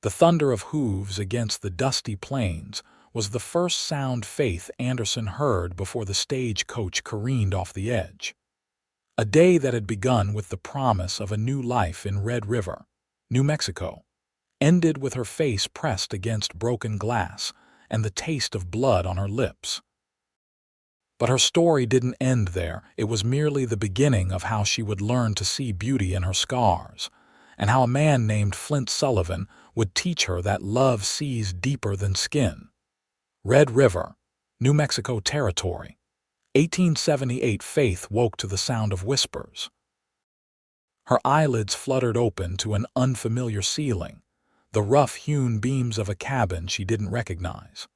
The thunder of hooves against the dusty plains was the first sound Faith Anderson heard before the stagecoach careened off the edge. A day that had begun with the promise of a new life in Red River, New Mexico, ended with her face pressed against broken glass and the taste of blood on her lips. But her story didn't end there. It was merely the beginning of how she would learn to see beauty in her scars, and how a man named Flint Sullivan would teach her that love sees deeper than skin. Red River, New Mexico Territory, 1878. Faith woke to the sound of whispers. Her eyelids fluttered open to an unfamiliar ceiling, the rough-hewn beams of a cabin she didn't recognize.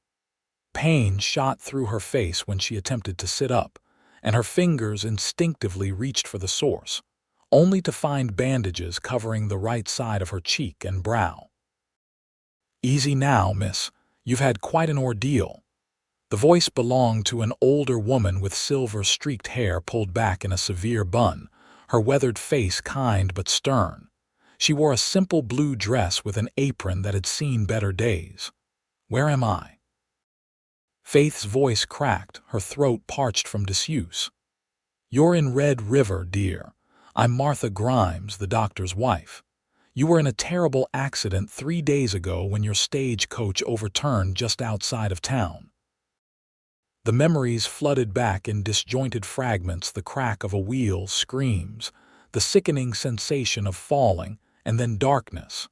Pain shot through her face when she attempted to sit up, and her fingers instinctively reached for the source, only to find bandages covering the right side of her cheek and brow. "Easy now, miss. You've had quite an ordeal." The voice belonged to an older woman with silver-streaked hair pulled back in a severe bun, her weathered face kind but stern. She wore a simple blue dress with an apron that had seen better days. "Where am I?" Faith's voice cracked, her throat parched from disuse. "You're in Red River, dear. I'm Martha Grimes, the doctor's wife. You were in a terrible accident 3 days ago when your stagecoach overturned just outside of town." The memories flooded back in disjointed fragments: the crack of a wheel, screams, the sickening sensation of falling, and then darkness.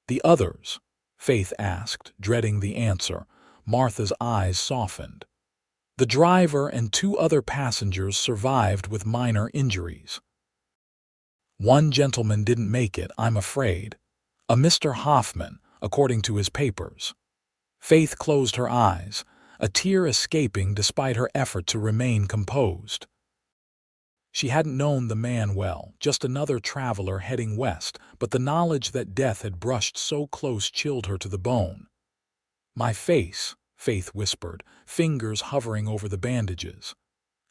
"The others?" Faith asked, dreading the answer. Martha's eyes softened. "The driver and 2 other passengers survived with minor injuries. One gentleman didn't make it, I'm afraid. A Mr. Hoffman, according to his papers." Faith closed her eyes, a tear escaping despite her effort to remain composed. She hadn't known the man well, just another traveler heading west, but the knowledge that death had brushed so close chilled her to the bone. "My face," Faith whispered, fingers hovering over the bandages.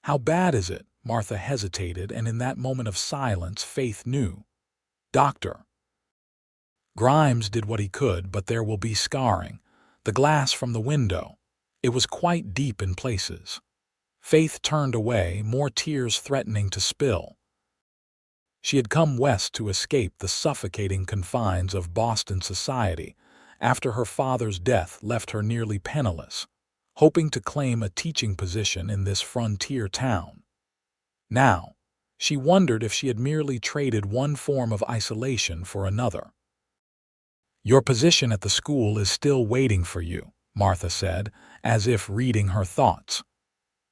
"How bad is it?" Martha hesitated, and in that moment of silence Faith knew. "Doctor." "Grimes did what he could, but there will be scarring. The glass from the window. It was quite deep in places." Faith turned away, more tears threatening to spill. She had come west to escape the suffocating confines of Boston society after her father's death left her nearly penniless, hoping to claim a teaching position in this frontier town. Now, she wondered if she had merely traded one form of isolation for another. "Your position at the school is still waiting for you," Martha said, as if reading her thoughts.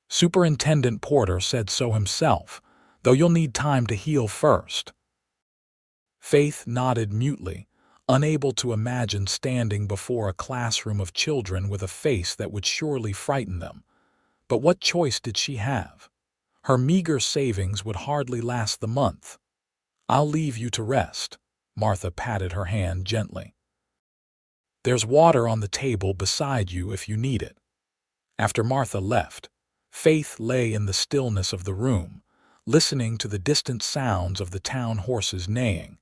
"Superintendent Porter said so himself, though you'll need time to heal first." Faith nodded mutely, unable to imagine standing before a classroom of children with a face that would surely frighten them. But what choice did she have? Her meager savings would hardly last the month. "I'll leave you to rest." Martha patted her hand gently. "There's water on the table beside you if you need it." After Martha left, Faith lay in the stillness of the room, listening to the distant sounds of the town horses neighing,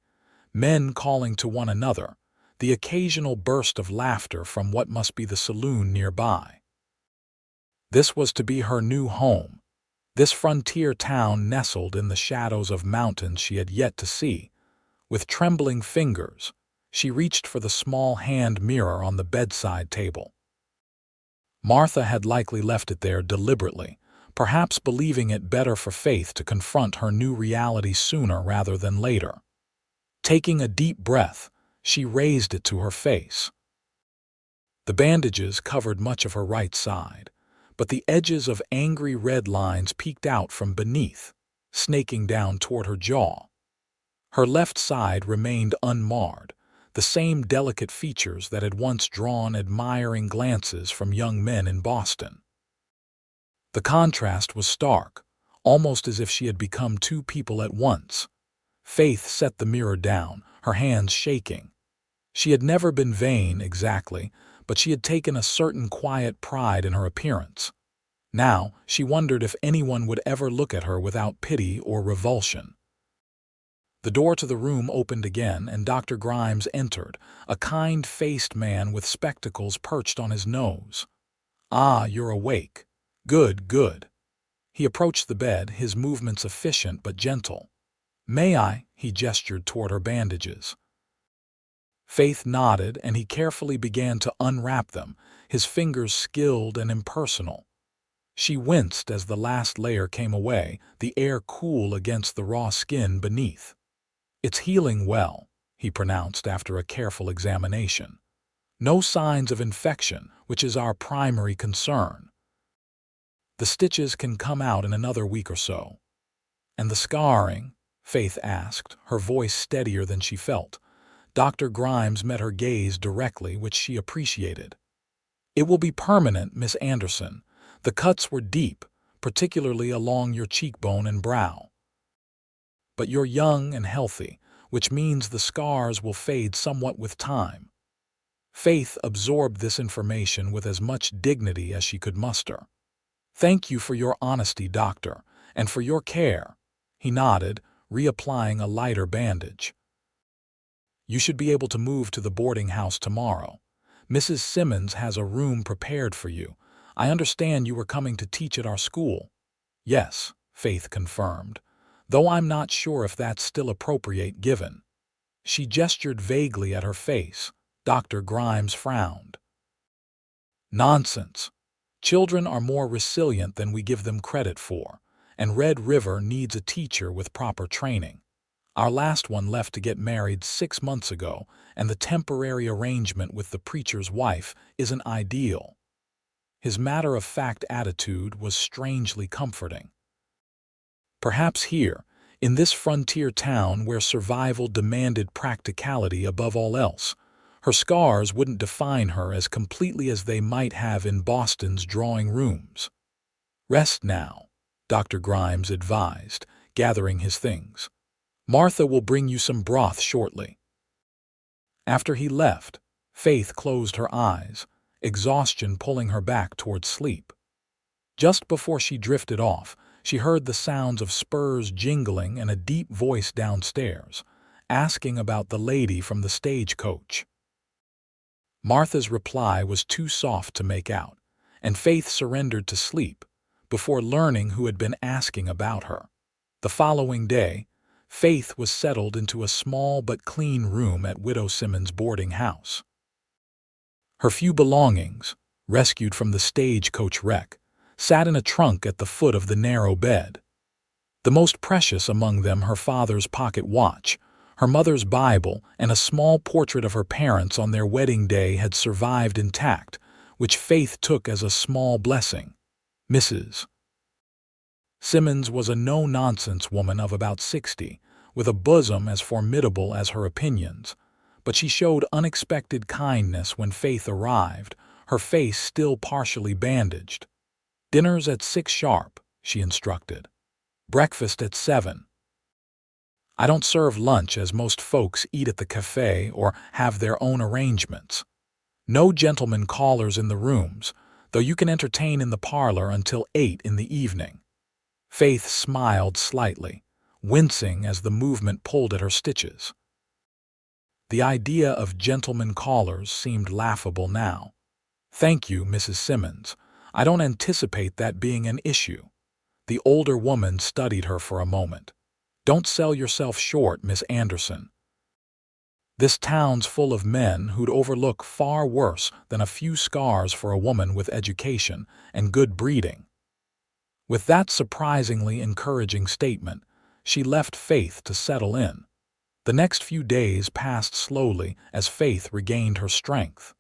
men calling to one another, the occasional burst of laughter from what must be the saloon nearby. This was to be her new home, this frontier town nestled in the shadows of mountains she had yet to see. With trembling fingers, she reached for the small hand mirror on the bedside table. Martha had likely left it there deliberately, perhaps believing it better for Faith to confront her new reality sooner rather than later. Taking a deep breath, she raised it to her face. The bandages covered much of her right side, but the edges of angry red lines peeked out from beneath, snaking down toward her jaw. Her left side remained unmarred, the same delicate features that had once drawn admiring glances from young men in Boston. The contrast was stark, almost as if she had become 2 people at once. Faith set the mirror down, her hands shaking. She had never been vain exactly, but she had taken a certain quiet pride in her appearance. Now she wondered if anyone would ever look at her without pity or revulsion. The door to the room opened again, and Dr. Grimes entered, a kind-faced man with spectacles perched on his nose. "Ah, you're awake. Good, good." He approached the bed, his movements efficient but gentle. "May I?" He gestured toward her bandages. Faith nodded, and he carefully began to unwrap them, his fingers skilled and impersonal. She winced as the last layer came away, the air cool against the raw skin beneath. "It's healing well," he pronounced after a careful examination. "No signs of infection, which is our primary concern. The stitches can come out in another week or so." "And the scarring?" Faith asked, her voice steadier than she felt. Dr. Grimes met her gaze directly, which she appreciated. "It will be permanent, Miss Anderson. The cuts were deep, particularly along your cheekbone and brow. But you're young and healthy, which means the scars will fade somewhat with time." Faith absorbed this information with as much dignity as she could muster. "Thank you for your honesty, doctor, and for your care." He nodded, reapplying a lighter bandage. "You should be able to move to the boarding house tomorrow. Mrs. Simmons has a room prepared for you. I understand you were coming to teach at our school." "Yes," Faith confirmed, "though I'm not sure if that's still appropriate given." She gestured vaguely at her face. Dr. Grimes frowned. "Nonsense. Children are more resilient than we give them credit for, and Red River needs a teacher with proper training. Our last one left to get married 6 months ago, and the temporary arrangement with the preacher's wife isn't ideal." His matter-of-fact attitude was strangely comforting. Perhaps here, in this frontier town where survival demanded practicality above all else, her scars wouldn't define her as completely as they might have in Boston's drawing rooms. "Rest now," Dr. Grimes advised, gathering his things. "Martha will bring you some broth shortly." After he left, Faith closed her eyes, exhaustion pulling her back toward sleep. Just before she drifted off, she heard the sounds of spurs jingling and a deep voice downstairs, asking about the lady from the stagecoach. Martha's reply was too soft to make out, and Faith surrendered to sleep before learning who had been asking about her. The following day, Faith was settled into a small but clean room at Widow Simmons' boarding house. Her few belongings, rescued from the stagecoach wreck, sat in a trunk at the foot of the narrow bed. The most precious among them her father's pocket watch, her mother's Bible, and a small portrait of her parents on their wedding day had survived intact, which Faith took as a small blessing. Mrs. Simmons was a no-nonsense woman of about 60, with a bosom as formidable as her opinions, but she showed unexpected kindness when Faith arrived, her face still partially bandaged. "Dinner's at 6 sharp," she instructed. "Breakfast at 7. I don't serve lunch as most folks eat at the cafe or have their own arrangements. No gentlemen callers in the rooms, though you can entertain in the parlor until 8 in the evening." Faith smiled slightly, wincing as the movement pulled at her stitches. The idea of gentlemen callers seemed laughable now. "Thank you, Mrs. Simmons. I don't anticipate that being an issue." The older woman studied her for a moment. "Don't sell yourself short, Miss Anderson. This town's full of men who'd overlook far worse than a few scars for a woman with education and good breeding." With that surprisingly encouraging statement, she left Faith to settle in. The next few days passed slowly as Faith regained her strength.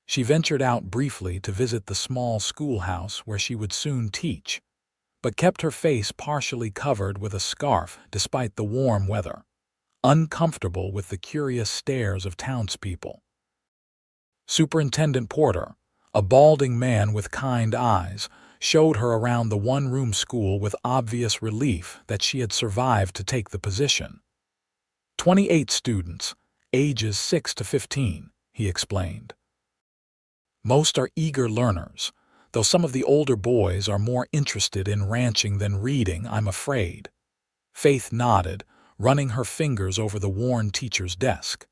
She ventured out briefly to visit the small schoolhouse where she would soon teach, but kept her face partially covered with a scarf despite the warm weather, uncomfortable with the curious stares of townspeople. Superintendent Porter, a balding man with kind eyes, showed her around the one-room school with obvious relief that she had survived to take the position. 28 students, ages 6 to 15, he explained. Most are eager learners, though some of the older boys are more interested in ranching than reading, I'm afraid. Faith nodded, running her fingers over the worn teacher's desk.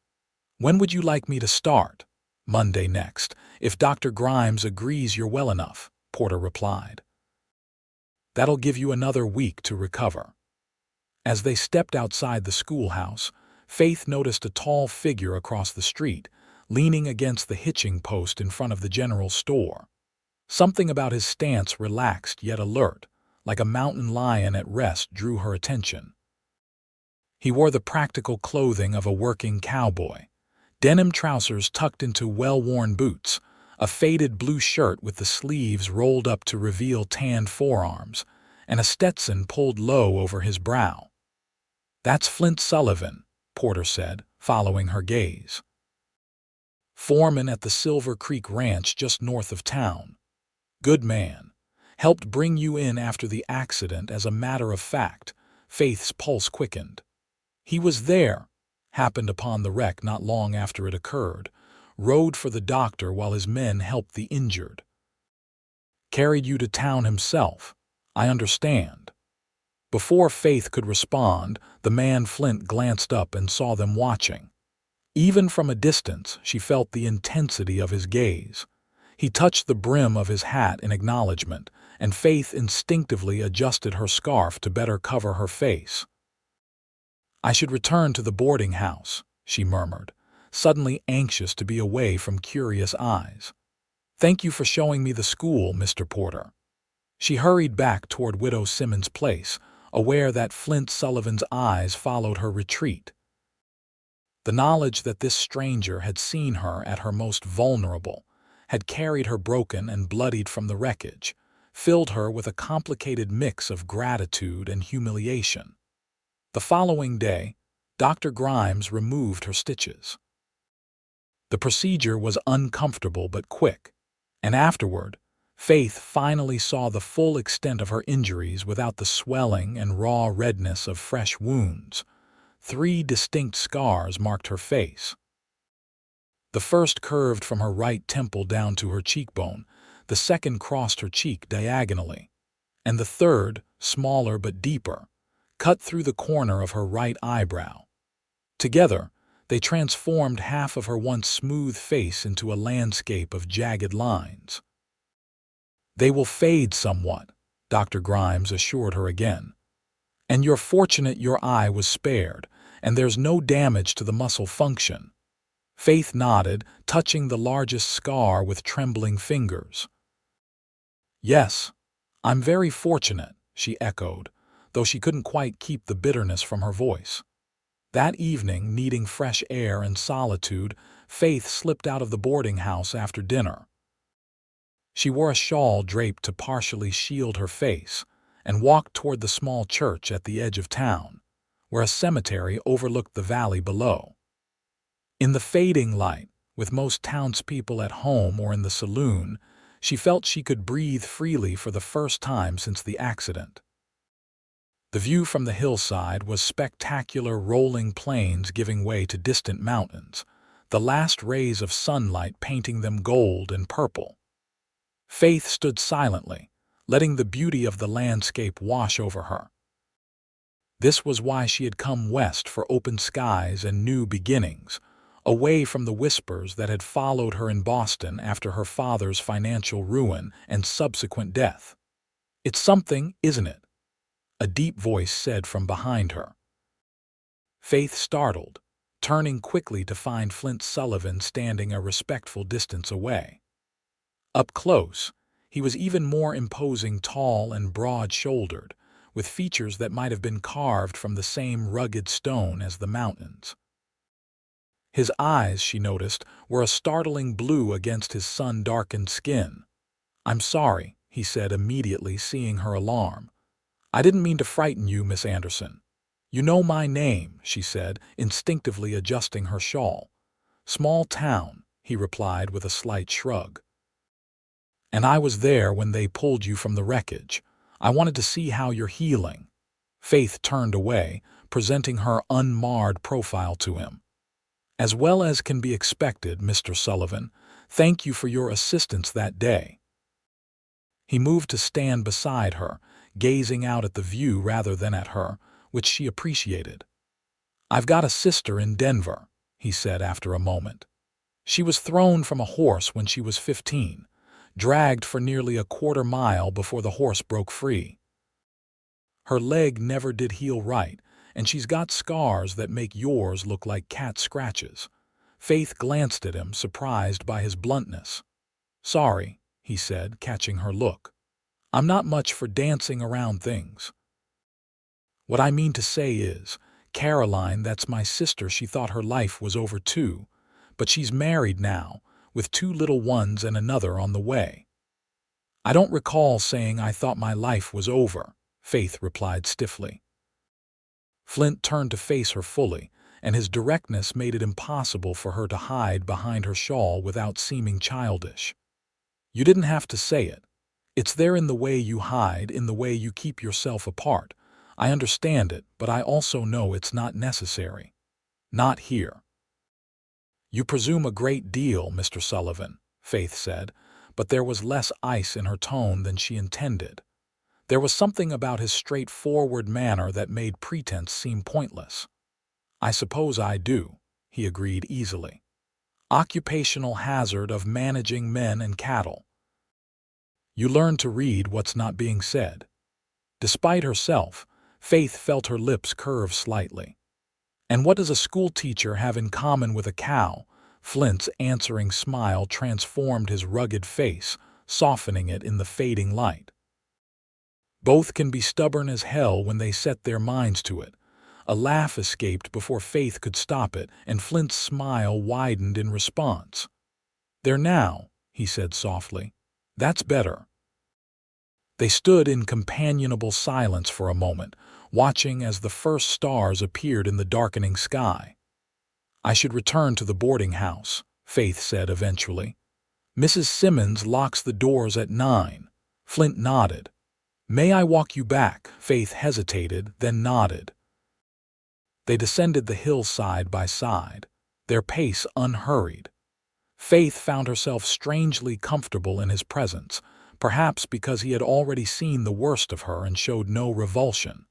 "When would you like me to start?" "Monday next, if Dr. Grimes agrees you're well enough," Porter replied. "That'll give you another week to recover." As they stepped outside the schoolhouse, Faith noticed a tall figure across the street, leaning against the hitching post in front of the general store. Something about his stance, relaxed yet alert, like a mountain lion at rest, drew her attention. He wore the practical clothing of a working cowboy: denim trousers tucked into well-worn boots, a faded blue shirt with the sleeves rolled up to reveal tanned forearms, and a Stetson pulled low over his brow. "That's Flint Sullivan," Porter said, following her gaze. "Foreman at the Silver Creek Ranch just north of town. Good man. Helped bring you in after the accident, as a matter of fact." Faith's pulse quickened. "He was there, happened upon the wreck not long after it occurred, rode for the doctor while his men helped the injured. Carried you to town himself. I understand." Before Faith could respond, the man Flint glanced up and saw them watching. Even from a distance, she felt the intensity of his gaze. He touched the brim of his hat in acknowledgement, and Faith instinctively adjusted her scarf to better cover her face. "I should return to the boarding house," she murmured, suddenly anxious to be away from curious eyes. "Thank you for showing me the school, Mr. Porter." She hurried back toward Widow Simmons' place, aware that Flint Sullivan's eyes followed her retreat. The knowledge that this stranger had seen her at her most vulnerable, had carried her broken and bloodied from the wreckage, filled her with a complicated mix of gratitude and humiliation. The following day, Dr. Grimes removed her stitches. The procedure was uncomfortable but quick, and afterward, Faith finally saw the full extent of her injuries without the swelling and raw redness of fresh wounds. 3 distinct scars marked her face. The first curved from her right temple down to her cheekbone, the second crossed her cheek diagonally, and the third, smaller but deeper, cut through the corner of her right eyebrow. Together, they transformed half of her once smooth face into a landscape of jagged lines. "They will fade somewhat," Dr. Grimes assured her again. "And you're fortunate your eye was spared, and there's no damage to the muscle function." Faith nodded, touching the largest scar with trembling fingers. "Yes, I'm very fortunate," she echoed, though she couldn't quite keep the bitterness from her voice. That evening, needing fresh air and solitude, Faith slipped out of the boarding house after dinner. She wore a shawl draped to partially shield her face and walked toward the small church at the edge of town, where a cemetery overlooked the valley below. In the fading light, with most townspeople at home or in the saloon, she felt she could breathe freely for the first time since the accident. The view from the hillside was spectacular, rolling plains giving way to distant mountains, the last rays of sunlight painting them gold and purple. Faith stood silently, letting the beauty of the landscape wash over her. This was why she had come west, for open skies and new beginnings, away from the whispers that had followed her in Boston after her father's financial ruin and subsequent death. "It's something, isn't it?" a deep voice said from behind her. Faith startled, turning quickly to find Flint Sullivan standing a respectful distance away. Up close, he was even more imposing, tall and broad-shouldered, with features that might have been carved from the same rugged stone as the mountains. His eyes, she noticed, were a startling blue against his sun-darkened skin. "I'm sorry," he said immediately, seeing her alarm. "I didn't mean to frighten you, Miss Anderson." "You know my name," she said, instinctively adjusting her shawl. "Small town," he replied with a slight shrug. "And I was there when they pulled you from the wreckage. I wanted to see how you're healing." Faith turned away, presenting her unmarred profile to him. "As well as can be expected, Mr. Sullivan. Thank you for your assistance that day." He moved to stand beside her, gazing out at the view rather than at her, which she appreciated. "I've got a sister in Denver," he said after a moment. "She was thrown from a horse when she was 15, dragged for nearly a quarter mile before the horse broke free. Her leg never did heal right, and she's got scars that make yours look like cat scratches." Faith glanced at him, surprised by his bluntness. "Sorry," he said, catching her look. "I'm not much for dancing around things. What I mean to say is, Caroline, that's my sister, she thought her life was over too, but she's married now, with 2 little ones and another on the way." "I don't recall saying I thought my life was over," Faith replied stiffly. Flint turned to face her fully, and his directness made it impossible for her to hide behind her shawl without seeming childish. "You didn't have to say it. It's there in the way you hide, in the way you keep yourself apart. I understand it, but I also know it's not necessary. Not here." "You presume a great deal, Mr. Sullivan," Faith said, but there was less ice in her tone than she intended. There was something about his straightforward manner that made pretense seem pointless. "I suppose I do," he agreed easily. "Occupational hazard of managing men and cattle. You learn to read what's not being said." Despite herself, Faith felt her lips curve slightly. "And what does a schoolteacher have in common with a cow?" Flint's answering smile transformed his rugged face, softening it in the fading light. "Both can be stubborn as hell when they set their minds to it." A laugh escaped before Faith could stop it, and Flint's smile widened in response. "There now," he said softly. "That's better." They stood in companionable silence for a moment, watching as the first stars appeared in the darkening sky. "I should return to the boarding house," Faith said eventually. "Mrs. Simmons locks the doors at 9. Flint nodded. "May I walk you back?" Faith hesitated, then nodded. They descended the hill side by side, their pace unhurried. Faith found herself strangely comfortable in his presence, perhaps because he had already seen the worst of her and showed no revulsion.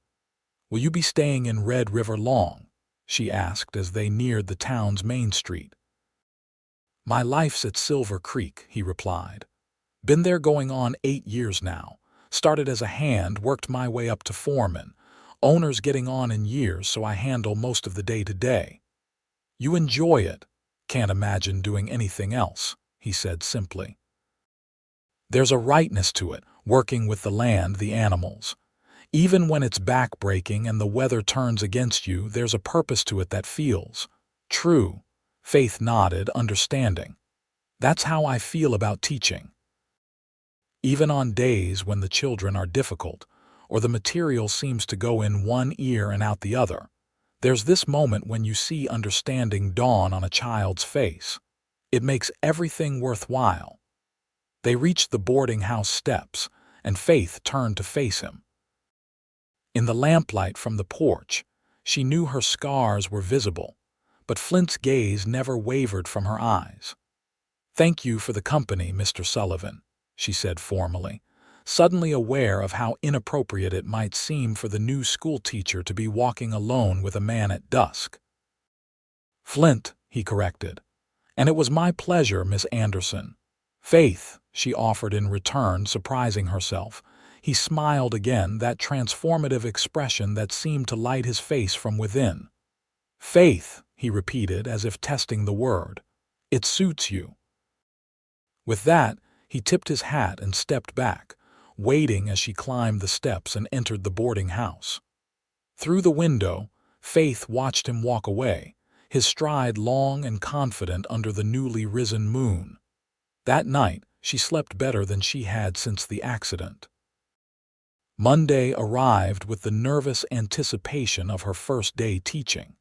"Will you be staying in Red River long?" she asked as they neared the town's main street. "My life's at Silver Creek," he replied. "Been there going on 8 years now. Started as a hand, worked my way up to foreman. Owner's getting on in years, so I handle most of the day-to-day." "You enjoy it?" "Can't imagine doing anything else," he said simply. "There's a rightness to it, working with the land, the animals. Even when it's back-breaking and the weather turns against you, there's a purpose to it that feels true." Faith nodded, understanding. "That's how I feel about teaching. Even on days when the children are difficult, or the material seems to go in one ear and out the other, there's this moment when you see understanding dawn on a child's face. It makes everything worthwhile." They reached the boarding house steps, and Faith turned to face him. In the lamplight from the porch, she knew her scars were visible, but Flint's gaze never wavered from her eyes. "Thank you for the company, Mr. Sullivan," she said formally, suddenly aware of how inappropriate it might seem for the new schoolteacher to be walking alone with a man at dusk. "Flint," he corrected. "And it was my pleasure, Miss Anderson." "Faith," she offered in return, surprising herself. He smiled again, that transformative expression that seemed to light his face from within. "Faith," he repeated as if testing the word. "It suits you." With that, he tipped his hat and stepped back, waiting as she climbed the steps and entered the boarding house. Through the window, Faith watched him walk away, his stride long and confident under the newly risen moon. That night, she slept better than she had since the accident. Monday arrived with the nervous anticipation of her first day teaching.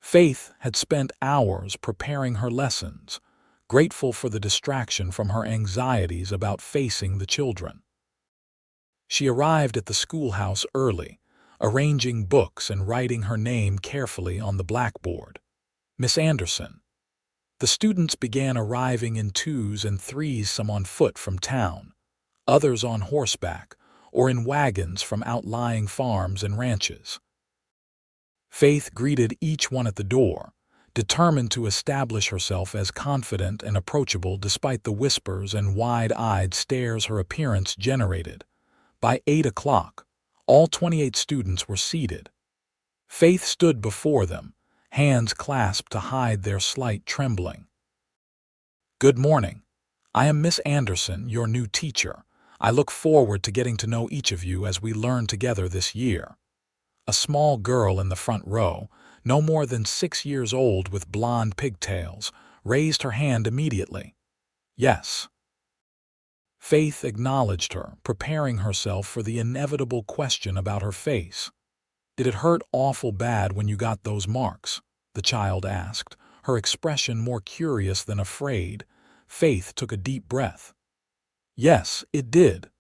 Faith had spent hours preparing her lessons, grateful for the distraction from her anxieties about facing the children. She arrived at the schoolhouse early, arranging books and writing her name carefully on the blackboard. "Miss Anderson." The students began arriving in 2s and 3s, some on foot from town, others on horseback, or in wagons from outlying farms and ranches. Faith greeted each one at the door, determined to establish herself as confident and approachable despite the whispers and wide-eyed stares her appearance generated. By 8 o'clock, all 28 students were seated. Faith stood before them, hands clasped to hide their slight trembling. "Good morning. I am Miss Anderson, your new teacher. I look forward to getting to know each of you as we learn together this year." A small girl in the front row, no more than 6 years old with blonde pigtails, raised her hand immediately. "Yes." Faith acknowledged her, preparing herself for the inevitable question about her face. "Did it hurt awful bad when you got those marks?" the child asked, her expression more curious than afraid. Faith took a deep breath. "Yes, it did.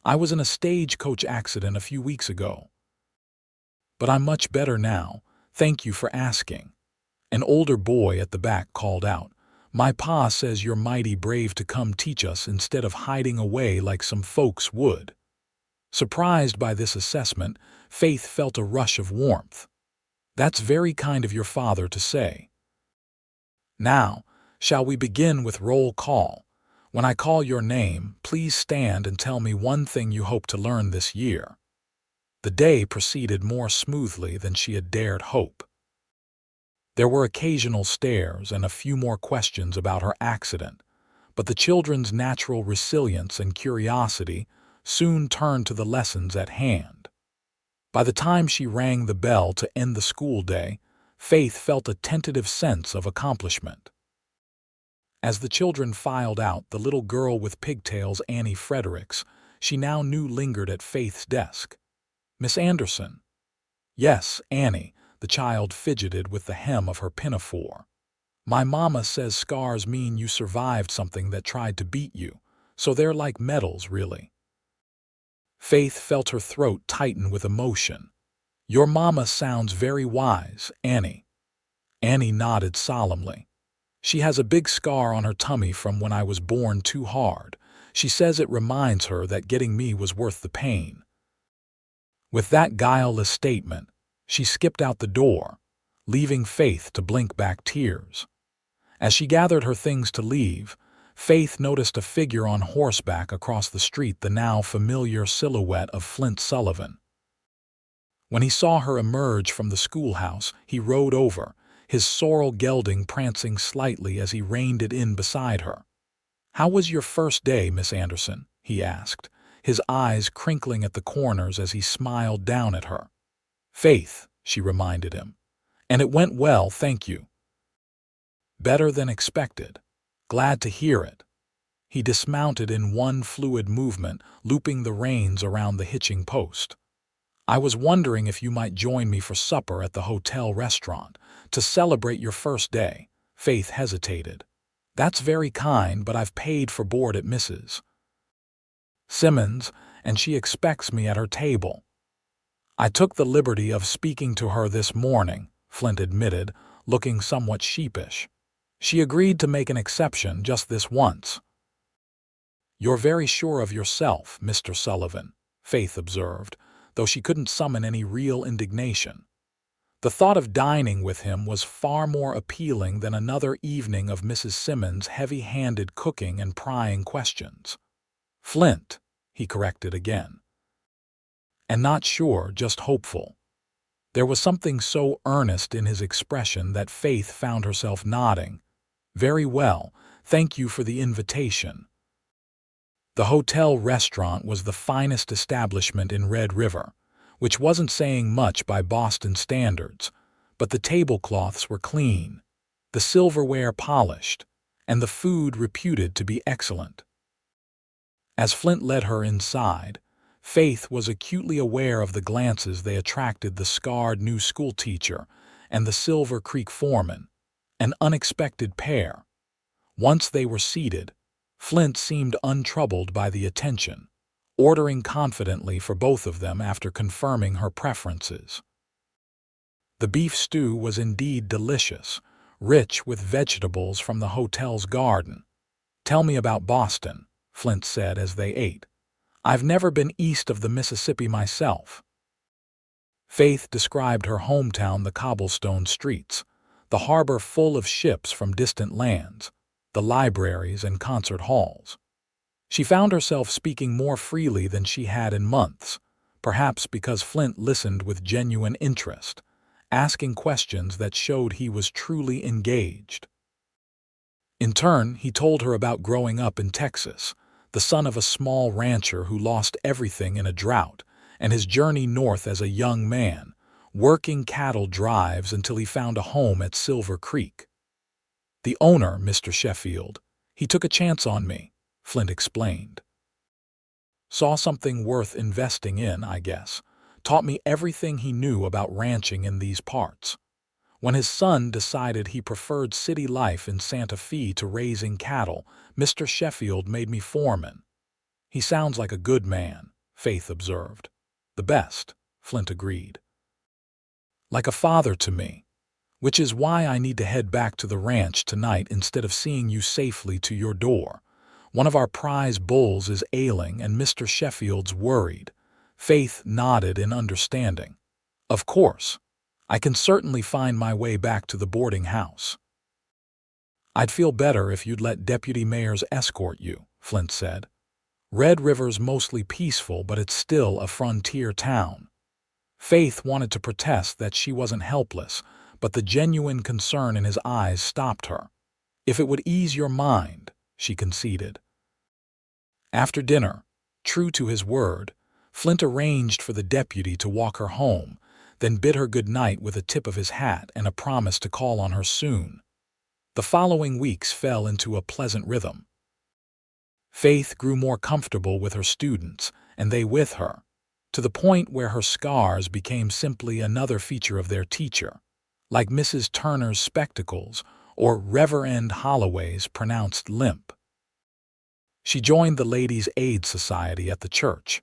I was in a stagecoach accident a few weeks ago. But I'm much better now. Thank you for asking." An older boy at the back called out, "My pa says you're mighty brave to come teach us instead of hiding away like some folks would." Surprised by this assessment, Faith felt a rush of warmth. "That's very kind of your father to say." "Now, shall we begin with roll call? When I call your name, please stand and tell me one thing you hope to learn this year." The day proceeded more smoothly than she had dared hope. There were occasional stares and a few more questions about her accident, but the children's natural resilience and curiosity soon turned to the lessons at hand. By the time she rang the bell to end the school day, Faith felt a tentative sense of accomplishment. As the children filed out, the little girl with pigtails, Annie Fredericks, she now knew lingered at Faith's desk. "Miss Anderson." "Yes, Annie." The child fidgeted with the hem of her pinafore. "My mama says scars mean you survived something that tried to beat you, so they're like medals, really." Faith felt her throat tighten with emotion. "Your mama sounds very wise, Annie." Annie nodded solemnly. "She has a big scar on her tummy from when I was born too hard. She says it reminds her that getting me was worth the pain." With that guileless statement, she skipped out the door, leaving Faith to blink back tears. As she gathered her things to leave, Faith noticed a figure on horseback across the street, the now familiar silhouette of Flint Sullivan. When he saw her emerge from the schoolhouse, he rode over, his sorrel gelding prancing slightly as he reined it in beside her. "How was your first day, Miss Anderson?" he asked, his eyes crinkling at the corners as he smiled down at her. "Faith," she reminded him. "And it went well, thank you." "Better than expected. Glad to hear it." He dismounted in one fluid movement, looping the reins around the hitching post. "I was wondering if you might join me for supper at the hotel restaurant to celebrate your first day." Faith hesitated. "That's very kind, but I've paid for board at Mrs. Simmons, and she expects me at her table." "I took the liberty of speaking to her this morning," Flint admitted, looking somewhat sheepish. "She agreed to make an exception just this once." "You're very sure of yourself, Mr. Sullivan," Faith observed, though she couldn't summon any real indignation. The thought of dining with him was far more appealing than another evening of Mrs. Simmons' heavy-handed cooking and prying questions. "Flint," he corrected again. And not sure, just hopeful. There was something so earnest in his expression that Faith found herself nodding. "Very well, thank you for the invitation." The hotel restaurant was the finest establishment in Red River, which wasn't saying much by Boston standards, but the tablecloths were clean, the silverware polished, and the food reputed to be excellent. As Flint led her inside, Faith was acutely aware of the glances they attracted the scarred new schoolteacher and the Silver Creek foreman, an unexpected pair. Once they were seated, Flint seemed untroubled by the attention, ordering confidently for both of them after confirming her preferences. The beef stew was indeed delicious, rich with vegetables from the hotel's garden. "Tell me about Boston," Flint said as they ate. "I've never been east of the Mississippi myself." Faith described her hometown, the cobblestone streets, the harbor full of ships from distant lands, the libraries and concert halls. She found herself speaking more freely than she had in months, perhaps because Flint listened with genuine interest, asking questions that showed he was truly engaged. In turn, he told her about growing up in Texas, the son of a small rancher who lost everything in a drought, and his journey north as a young man, working cattle drives until he found a home at Silver Creek. The owner, Mr. Sheffield, he took a chance on me, Flint explained. Saw something worth investing in, I guess. Taught me everything he knew about ranching in these parts. When his son decided he preferred city life in Santa Fe to raising cattle, Mr. Sheffield made me foreman. He sounds like a good man, Faith observed. The best, Flint agreed. Like a father to me, which is why I need to head back to the ranch tonight instead of seeing you safely to your door. One of our prize bulls is ailing and Mr. Sheffield's worried. Faith nodded in understanding. Of course. I can certainly find my way back to the boarding house. I'd feel better if you'd let deputy mayors escort you, Flint said. Red River's mostly peaceful, but it's still a frontier town. Faith wanted to protest that she wasn't helpless, but the genuine concern in his eyes stopped her. If it would ease your mind, she conceded. After dinner, true to his word, Flint arranged for the deputy to walk her home, then bid her good night with a tip of his hat and a promise to call on her soon. The following weeks fell into a pleasant rhythm. Faith grew more comfortable with her students, and they with her, to the point where her scars became simply another feature of their teacher, like Mrs. Turner's spectacles or Reverend Holloway's pronounced limp. She joined the Ladies' Aid Society at the church,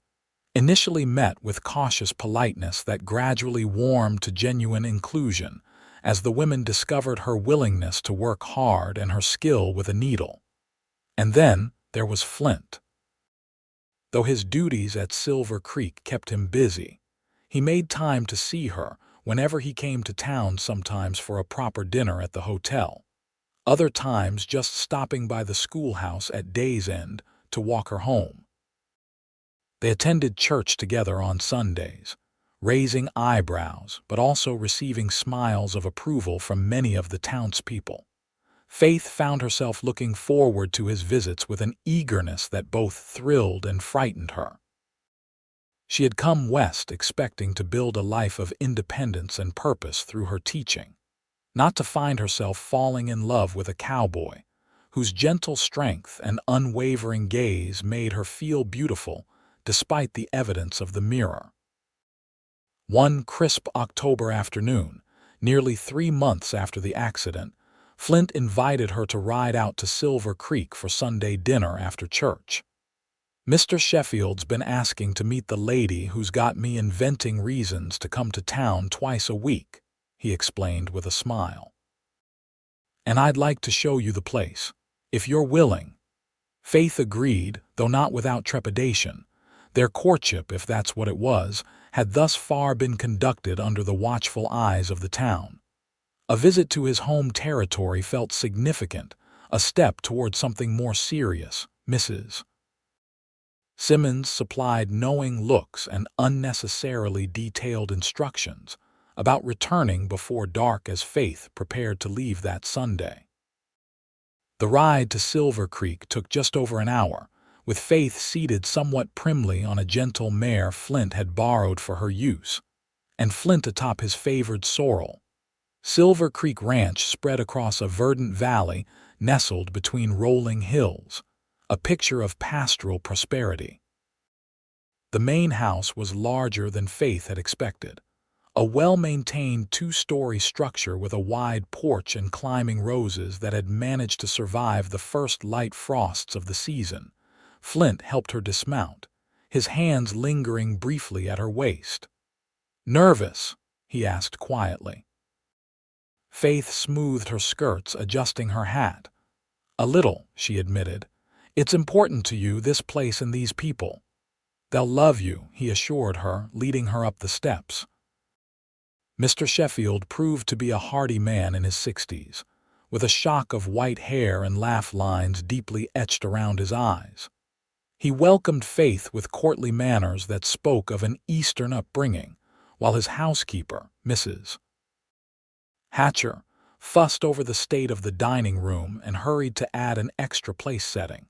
initially met with cautious politeness that gradually warmed to genuine inclusion as the women discovered her willingness to work hard and her skill with a needle. And then there was Flint. Though his duties at Silver Creek kept him busy, he made time to see her whenever he came to town, sometimes for a proper dinner at the hotel, other times just stopping by the schoolhouse at day's end to walk her home. They attended church together on Sundays, raising eyebrows but also receiving smiles of approval from many of the townspeople. Faith found herself looking forward to his visits with an eagerness that both thrilled and frightened her. She had come west expecting to build a life of independence and purpose through her teaching, not to find herself falling in love with a cowboy whose gentle strength and unwavering gaze made her feel beautiful despite the evidence of the mirror. One crisp October afternoon, nearly 3 months after the accident, Flint invited her to ride out to Silver Creek for Sunday dinner after church. Mr. Sheffield's been asking to meet the lady who's got me inventing reasons to come to town twice a week, he explained with a smile. And I'd like to show you the place, if you're willing. Faith agreed, though not without trepidation. Their courtship, if that's what it was, had thus far been conducted under the watchful eyes of the town. A visit to his home territory felt significant, a step toward something more serious. Mrs. Simmons supplied knowing looks and unnecessarily detailed instructions about returning before dark as Faith prepared to leave that Sunday. The ride to Silver Creek took just over an hour, with Faith seated somewhat primly on a gentle mare Flint had borrowed for her use, and Flint atop his favored sorrel. Silver Creek Ranch spread across a verdant valley nestled between rolling hills, a picture of pastoral prosperity. The main house was larger than Faith had expected, a well-maintained 2-story structure with a wide porch and climbing roses that had managed to survive the first light frosts of the season. Flint helped her dismount, his hands lingering briefly at her waist. "Nervous?" he asked quietly. Faith smoothed her skirts, adjusting her hat. "A little," she admitted. "It's important to you, this place and these people." "They'll love you," he assured her, leading her up the steps. Mr. Sheffield proved to be a hardy man in his 60s, with a shock of white hair and laugh lines deeply etched around his eyes. He welcomed Faith with courtly manners that spoke of an Eastern upbringing, while his housekeeper, Mrs. Hatcher, fussed over the state of the dining room and hurried to add an extra place setting.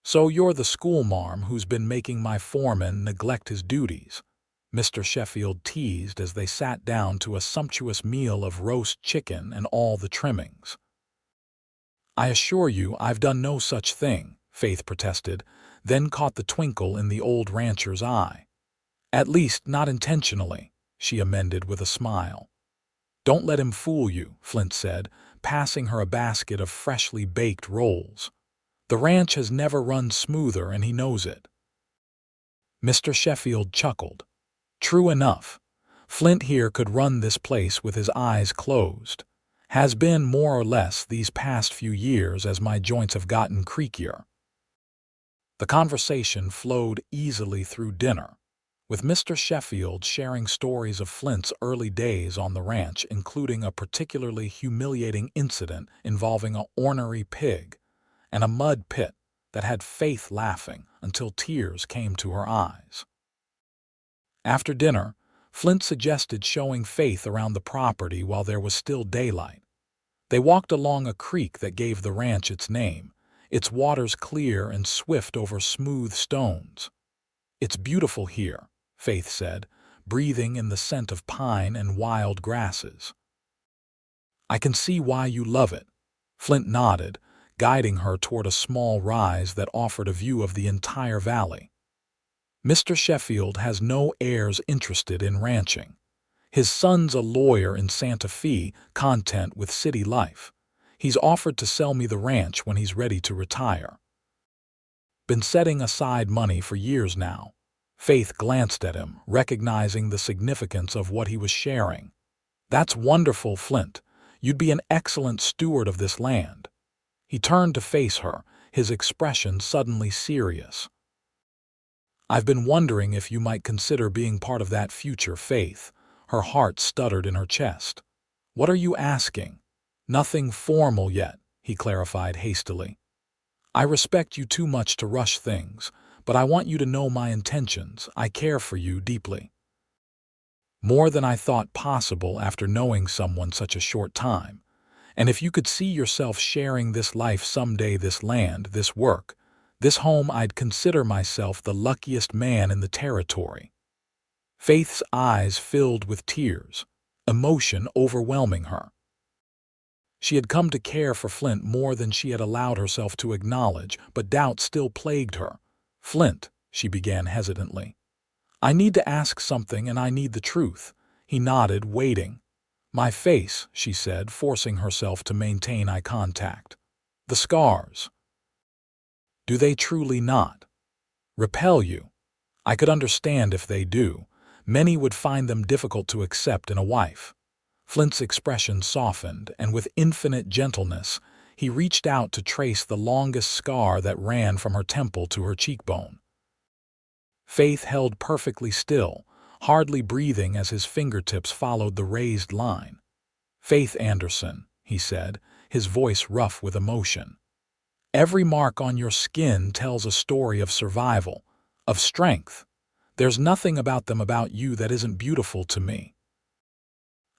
"So you're the schoolmarm who's been making my foreman neglect his duties," Mr. Sheffield teased as they sat down to a sumptuous meal of roast chicken and all the trimmings. "I assure you I've done no such thing," Faith protested, then caught the twinkle in the old rancher's eye. "At least, not intentionally," she amended with a smile. "Don't let him fool you," Flint said, passing her a basket of freshly baked rolls. "The ranch has never run smoother, and he knows it." Mr. Sheffield chuckled. "True enough. Flint here could run this place with his eyes closed. Has been more or less these past few years as my joints have gotten creakier." The conversation flowed easily through dinner, with Mr. Sheffield sharing stories of Flint's early days on the ranch, including a particularly humiliating incident involving an ornery pig and a mud pit that had Faith laughing until tears came to her eyes. After dinner, Flint suggested showing Faith around the property while there was still daylight. They walked along a creek that gave the ranch its name, its waters clear and swift over smooth stones. "It's beautiful here," Faith said, breathing in the scent of pine and wild grasses. "I can see why you love it," Flint nodded, guiding her toward a small rise that offered a view of the entire valley. "Mr. Sheffield has no heirs interested in ranching. His son's a lawyer in Santa Fe, content with city life. He's offered to sell me the ranch when he's ready to retire. Been setting aside money for years now." Faith glanced at him, recognizing the significance of what he was sharing. "That's wonderful, Flint. You'd be an excellent steward of this land." He turned to face her, his expression suddenly serious. "I've been wondering if you might consider being part of that future, Faith." Her heart stuttered in her chest. "What are you asking?" "Nothing formal yet," he clarified hastily. "I respect you too much to rush things, but I want you to know my intentions. I care for you deeply. More than I thought possible after knowing someone such a short time. And if you could see yourself sharing this life someday, this land, this work, this home, I'd consider myself the luckiest man in the territory." Faith's eyes filled with tears, emotion overwhelming her. She had come to care for Flint more than she had allowed herself to acknowledge, but doubt still plagued her. "Flint," she began hesitantly, "I need to ask something and I need the truth." He nodded, waiting. "My face," she said, forcing herself to maintain eye contact. "The scars. Do they truly not repel you? I could understand if they do. Many would find them difficult to accept in a wife." Flint's expression softened, and with infinite gentleness, he reached out to trace the longest scar that ran from her temple to her cheekbone. Faith held perfectly still, hardly breathing as his fingertips followed the raised line. "Faith Anderson," he said, his voice rough with emotion. "Every mark on your skin tells a story of survival, of strength. There's nothing about them about you that isn't beautiful to me."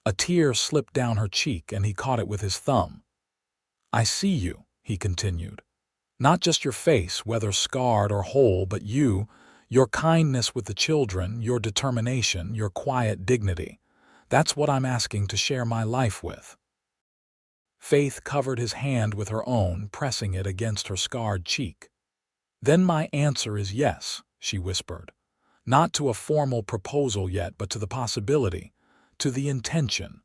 A tear slipped down her cheek and he caught it with his thumb. "I see you," he continued. "Not just your face, whether scarred or whole, but you, your kindness with the children, your determination, your quiet dignity. That's what I'm asking to share my life with." Faith covered his hand with her own, pressing it against her scarred cheek. "Then my answer is yes," she whispered. "Not to a formal proposal yet, but to the possibility, to the intention."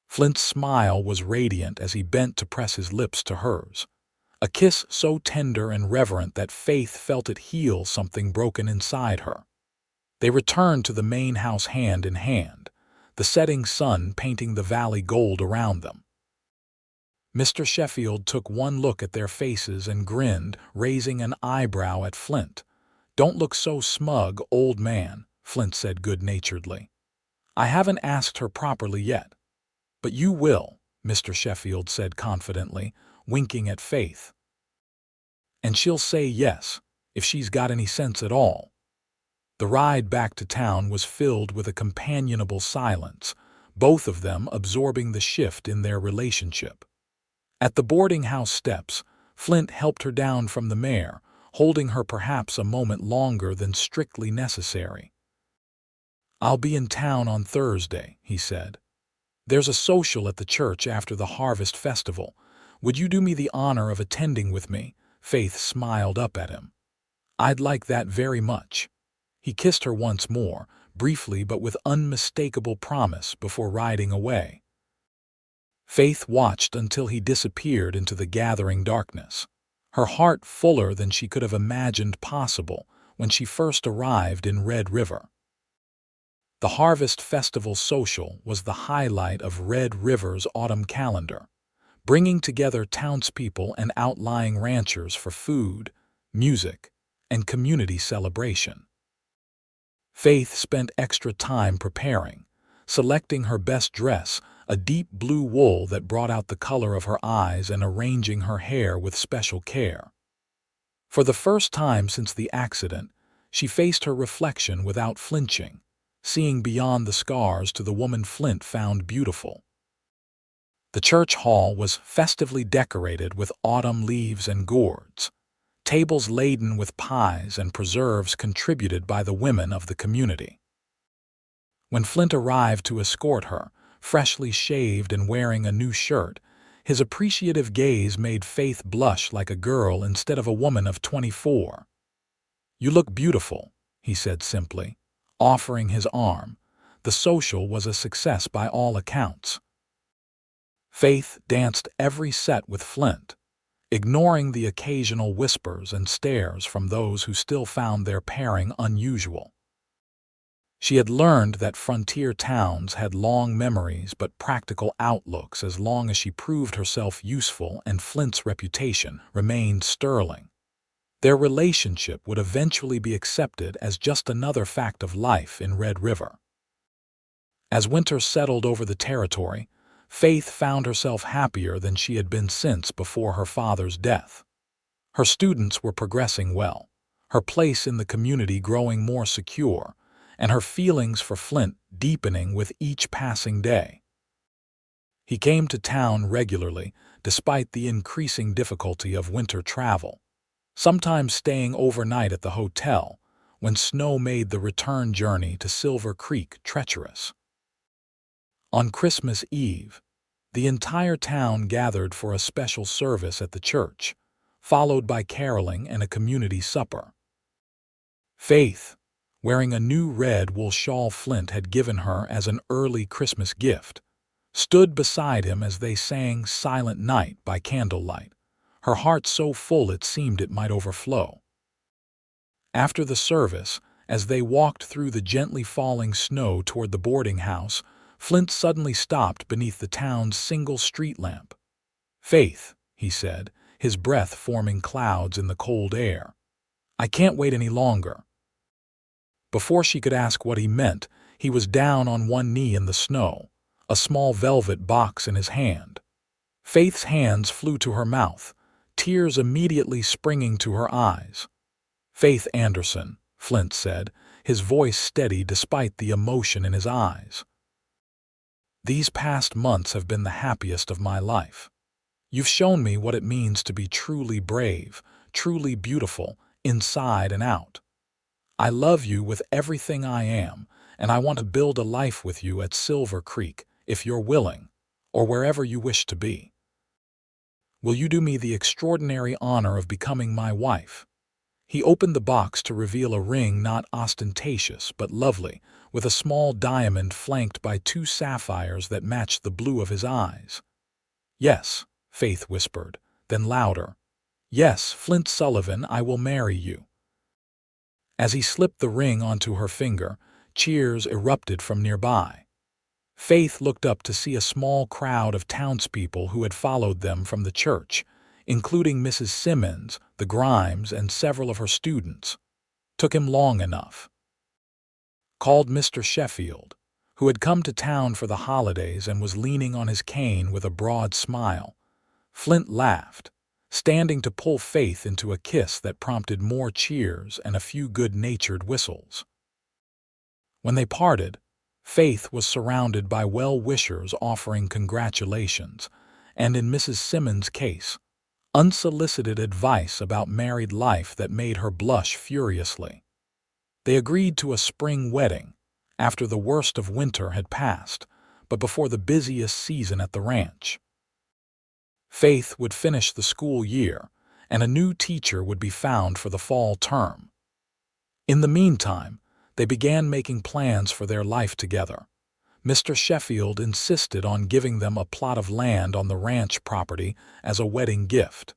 Flint's smile was radiant as he bent to press his lips to hers. A kiss so tender and reverent that Faith felt it heal something broken inside her. They returned to the main house hand in hand, the setting sun painting the valley gold around them. Mr. Sheffield took one look at their faces and grinned, raising an eyebrow at Flint. "Don't look so smug, old man," Flint said good-naturedly. I haven't asked her properly yet. But you will, Mr. Sheffield said confidently, winking at Faith. And she'll say yes, if she's got any sense at all. The ride back to town was filled with a companionable silence, both of them absorbing the shift in their relationship. At the boarding house steps, Flint helped her down from the mare, holding her perhaps a moment longer than strictly necessary. "I'll be in town on Thursday," he said. "There's a social at the church after the Harvest Festival. Would you do me the honor of attending with me?" Faith smiled up at him. "I'd like that very much." He kissed her once more, briefly but with unmistakable promise, before riding away. Faith watched until he disappeared into the gathering darkness, her heart fuller than she could have imagined possible when she first arrived in Red River. The Harvest Festival Social was the highlight of Red River's autumn calendar, bringing together townspeople and outlying ranchers for food, music, and community celebration. Faith spent extra time preparing, selecting her best dress, a deep blue wool that brought out the color of her eyes, and arranging her hair with special care. For the first time since the accident, she faced her reflection without flinching, seeing beyond the scars to the woman Flint found beautiful. The church hall was festively decorated with autumn leaves and gourds, tables laden with pies and preserves contributed by the women of the community. When Flint arrived to escort her, freshly shaved and wearing a new shirt, his appreciative gaze made Faith blush like a girl instead of a woman of 24. "You look beautiful," he said simply, offering his arm. The social was a success by all accounts. Faith danced every set with Flint, ignoring the occasional whispers and stares from those who still found their pairing unusual. She had learned that frontier towns had long memories but practical outlooks as long as she proved herself useful and Flint's reputation remained sterling. Their relationship would eventually be accepted as just another fact of life in Red River. As winter settled over the territory, Faith found herself happier than she had been since before her father's death. Her students were progressing well, her place in the community growing more secure, and her feelings for Flint deepening with each passing day. He came to town regularly, despite the increasing difficulty of winter travel, sometimes staying overnight at the hotel when snow made the return journey to Silver Creek treacherous. On Christmas Eve, the entire town gathered for a special service at the church, followed by caroling and a community supper. Faith, wearing a new red wool shawl Flint had given her as an early Christmas gift, stood beside him as they sang Silent Night by candlelight, her heart so full it seemed it might overflow. After the service, as they walked through the gently falling snow toward the boarding house, Flint suddenly stopped beneath the town's single street lamp. "Faith," he said, his breath forming clouds in the cold air, "I can't wait any longer." Before she could ask what he meant, he was down on one knee in the snow, a small velvet box in his hand. Faith's hands flew to her mouth, tears immediately springing to her eyes. "Faith Anderson," Flint said, his voice steady despite the emotion in his eyes. "These past months have been the happiest of my life. You've shown me what it means to be truly brave, truly beautiful, inside and out. I love you with everything I am, and I want to build a life with you at Silver Creek, if you're willing, or wherever you wish to be. Will you do me the extraordinary honor of becoming my wife?" He opened the box to reveal a ring not ostentatious but lovely, with a small diamond flanked by 2 sapphires that matched the blue of his eyes. "Yes," Faith whispered, then louder, "Yes, Flint Sullivan, I will marry you." As he slipped the ring onto her finger, cheers erupted from nearby. Faith looked up to see a small crowd of townspeople who had followed them from the church, including Mrs. Simmons, the Grimes, and several of her students. "Took him long enough," called Mr. Sheffield, who had come to town for the holidays and was leaning on his cane with a broad smile. Flint laughed, standing to pull Faith into a kiss that prompted more cheers and a few good-natured whistles. When they parted, Faith was surrounded by well-wishers offering congratulations, and in Mrs. Simmons' case, unsolicited advice about married life that made her blush furiously. They agreed to a spring wedding, after the worst of winter had passed, but before the busiest season at the ranch. Faith would finish the school year, and a new teacher would be found for the fall term. In the meantime, they began making plans for their life together. Mr. Sheffield insisted on giving them a plot of land on the ranch property as a wedding gift.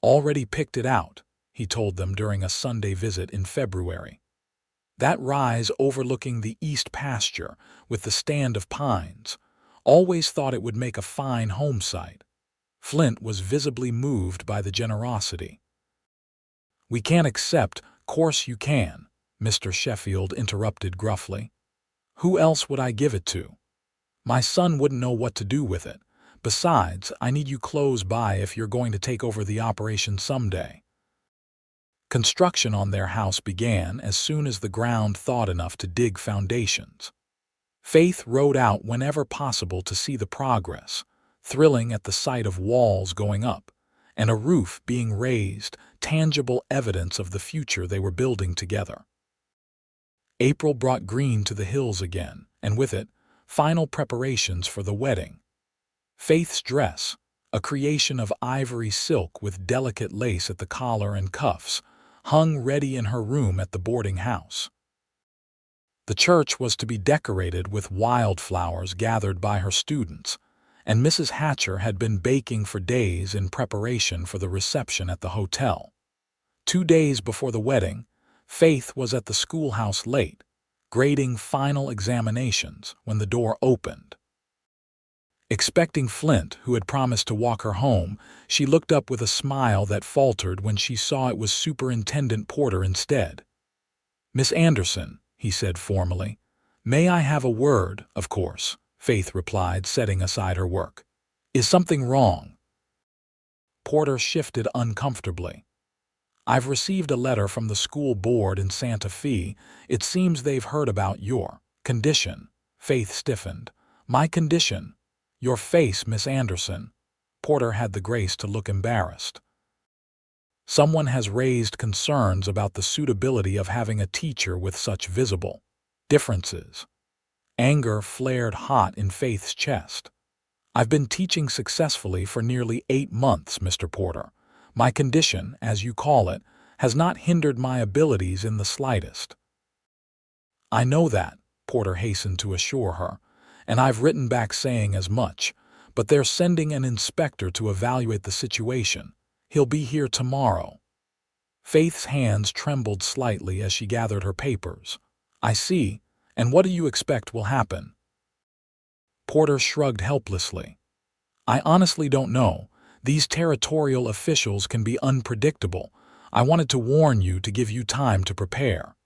"Already picked it out," he told them during a Sunday visit in February. "That rise overlooking the east pasture with the stand of pines. Always thought it would make a fine home site." Flint was visibly moved by the generosity. "We can't accept, course you can," Mr. Sheffield interrupted gruffly. "Who else would I give it to? My son wouldn't know what to do with it. Besides, I need you close by if you're going to take over the operation someday." Construction on their house began as soon as the ground thawed enough to dig foundations. Faith rode out whenever possible to see the progress, thrilling at the sight of walls going up and a roof being raised, tangible evidence of the future they were building together. April brought green to the hills again, and with it, final preparations for the wedding. Faith's dress, a creation of ivory silk with delicate lace at the collar and cuffs, hung ready in her room at the boarding house. The church was to be decorated with wildflowers gathered by her students, and Mrs. Hatcher had been baking for days in preparation for the reception at the hotel. 2 days before the wedding, Faith was at the schoolhouse late, grading final examinations, when the door opened. Expecting Flint, who had promised to walk her home, she looked up with a smile that faltered when she saw it was Superintendent Porter instead. "Miss Anderson," he said formally. "May I have a word, of course," Faith replied, setting aside her work. "Is something wrong?" Porter shifted uncomfortably. "I've received a letter from the school board in Santa Fe. It seems they've heard about your condition." Faith stiffened. "My condition? Your face, Miss Anderson." Porter had the grace to look embarrassed. "Someone has raised concerns about the suitability of having a teacher with such visible differences." Anger flared hot in Faith's chest. "I've been teaching successfully for nearly 8 months, Mr. Porter. My condition, as you call it, has not hindered my abilities in the slightest." "I know that," Porter hastened to assure her, "and I've written back saying as much, but they're sending an inspector to evaluate the situation. He'll be here tomorrow." Faith's hands trembled slightly as she gathered her papers. "I see. And what do you expect will happen?" Porter shrugged helplessly. "I honestly don't know. These territorial officials can be unpredictable. I wanted to warn you to give you time to prepare."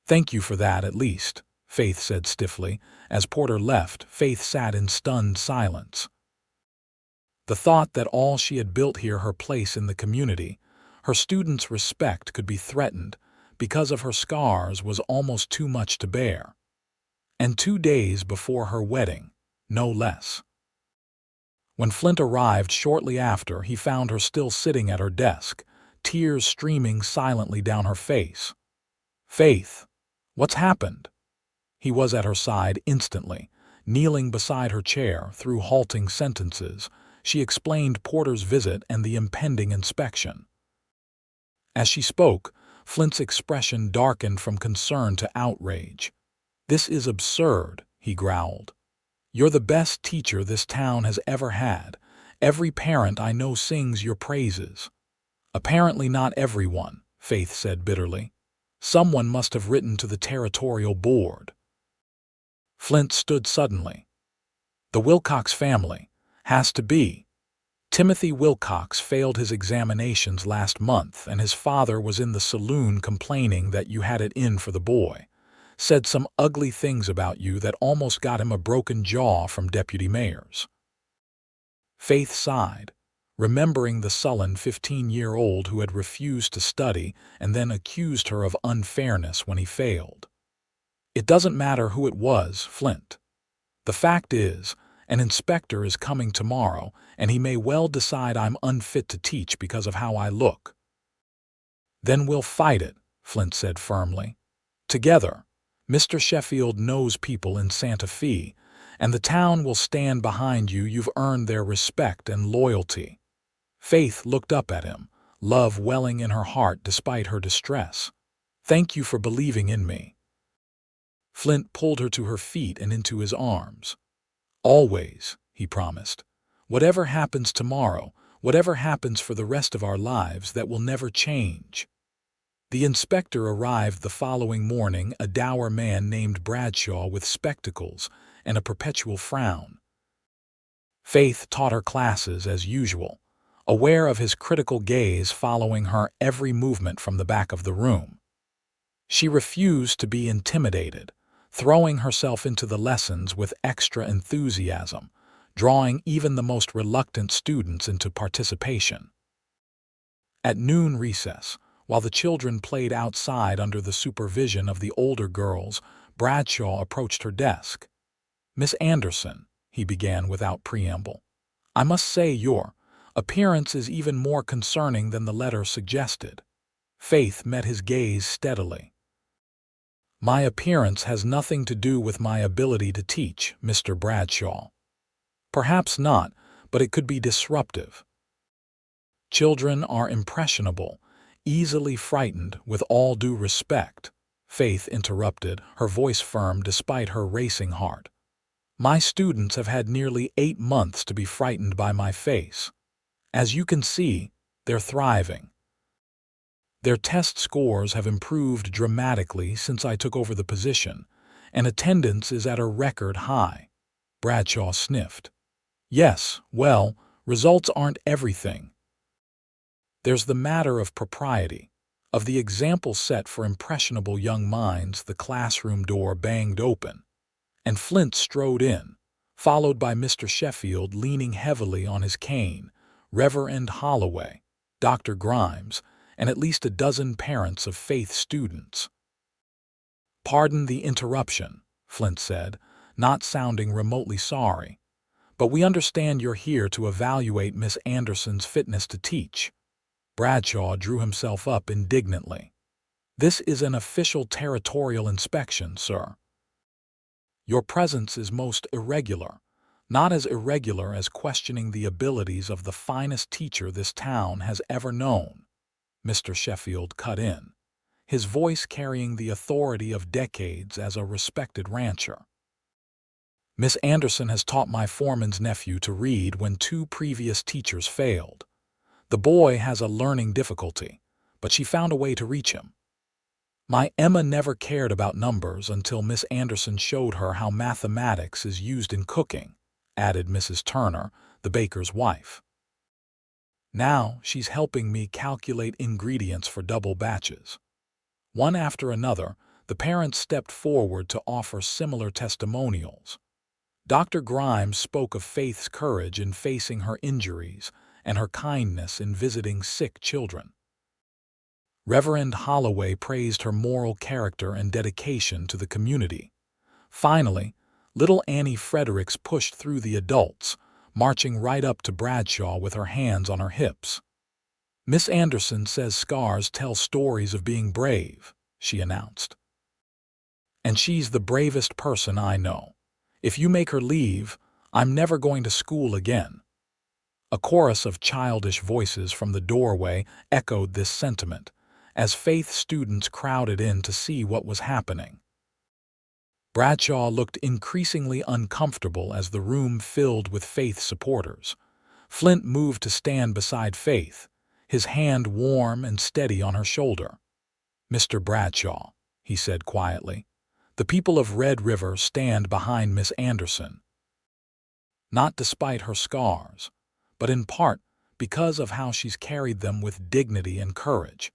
"Thank you for that, at least," Faith said stiffly. As Porter left, Faith sat in stunned silence. The thought that all she had built here, her place in the community, her students' respect, could be threatened because of her scars was almost too much to bear. And 2 days before her wedding, no less. When Flint arrived shortly after, he found her still sitting at her desk, tears streaming silently down her face. "Faith, what's happened?" He was at her side instantly. Kneeling beside her chair, through halting sentences, she explained Porter's visit and the impending inspection. As she spoke, Flint's expression darkened from concern to outrage. "This is absurd," he growled. "You're the best teacher this town has ever had. Every parent I know sings your praises." "Apparently not everyone," Faith said bitterly. "Someone must have written to the territorial board." Flint stood suddenly. "The Wilcox family. Has to be. Timothy Wilcox failed his examinations last month, and his father was in the saloon complaining that you had it in for the boy. said some ugly things about you that almost got him a broken jaw from deputy mayors. Faith sighed, remembering the sullen 15-year-old who had refused to study and then accused her of unfairness when he failed. It doesn't matter who it was, Flint. The fact is, an inspector is coming tomorrow, and he may well decide I'm unfit to teach because of how I look. Then we'll fight it, Flint said firmly. Together. Mr. Sheffield knows people in Santa Fe, and the town will stand behind you. You've earned their respect and loyalty. Faith looked up at him, love welling in her heart despite her distress. Thank you for believing in me. Flint pulled her to her feet and into his arms. Always, he promised. Whatever happens tomorrow, whatever happens for the rest of our lives, that will never change. The inspector arrived the following morning, a dour man named Bradshaw with spectacles and a perpetual frown. Faith taught her classes as usual, aware of his critical gaze following her every movement from the back of the room. She refused to be intimidated, throwing herself into the lessons with extra enthusiasm, drawing even the most reluctant students into participation. At noon recess, while the children played outside under the supervision of the older girls, Bradshaw approached her desk. "Miss Anderson," he began without preamble, "I must say your appearance is even more concerning than the letter suggested." Faith met his gaze steadily. "My appearance has nothing to do with my ability to teach, Mr. Bradshaw." "Perhaps not, but it could be disruptive." "Children are impressionable, easily frightened, with all due respect," Faith interrupted, her voice firm despite her racing heart. "My students have had nearly 8 months to be frightened by my face. As you can see, they're thriving. Their test scores have improved dramatically since I took over the position, and attendance is at a record high." Bradshaw sniffed. "Yes, well, results aren't everything. There's the matter of propriety, of the example set for impressionable young minds." The classroom door banged open, and Flint strode in, followed by Mr. Sheffield leaning heavily on his cane, Reverend Holloway, Dr. Grimes, and at least a dozen parents of Faith students. "Pardon the interruption," Flint said, not sounding remotely sorry, "but we understand you're here to evaluate Miss Anderson's fitness to teach." Bradshaw drew himself up indignantly. "This is an official territorial inspection, sir. Your presence is most irregular, not as irregular as questioning the abilities of the finest teacher this town has ever known," Mr. Sheffield cut in, his voice carrying the authority of decades as a respected rancher. "Miss Anderson has taught my foreman's nephew to read when 2 previous teachers failed. The boy has a learning difficulty, but she found a way to reach him. My Emma never cared about numbers until Miss Anderson showed her how mathematics is used in cooking," added Mrs. Turner, the baker's wife. "Now she's helping me calculate ingredients for double batches." One after another, the parents stepped forward to offer similar testimonials. Dr. Grimes spoke of Faith's courage in facing her injuries and her kindness in visiting sick children. Reverend Holloway praised her moral character and dedication to the community. Finally, little Annie Fredericks pushed through the adults, marching right up to Bradshaw with her hands on her hips. "Miss Anderson says scars tell stories of being brave," she announced. "And she's the bravest person I know. If you make her leave, I'm never going to school again." A chorus of childish voices from the doorway echoed this sentiment, as Faith students crowded in to see what was happening. Bradshaw looked increasingly uncomfortable as the room filled with Faith supporters. Flint moved to stand beside Faith, his hand warm and steady on her shoulder. "Mr. Bradshaw," he said quietly, "the people of Red River stand behind Miss Anderson. Not despite her scars, but in part because of how she's carried them with dignity and courage.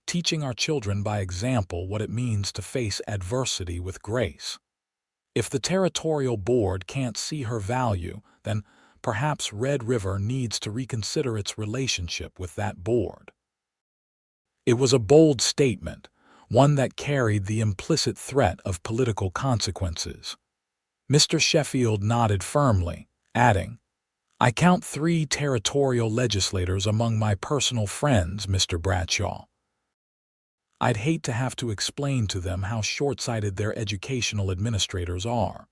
teaching our children by example what it means to face adversity with grace. If the territorial board can't see her value, then perhaps Red River needs to reconsider its relationship with that board. It was a bold statement, one that carried the implicit threat of political consequences. Mr. Sheffield nodded firmly, adding, "I count 3 territorial legislators among my personal friends, Mr. Bradshaw. I'd hate to have to explain to them how short-sighted their educational administrators are."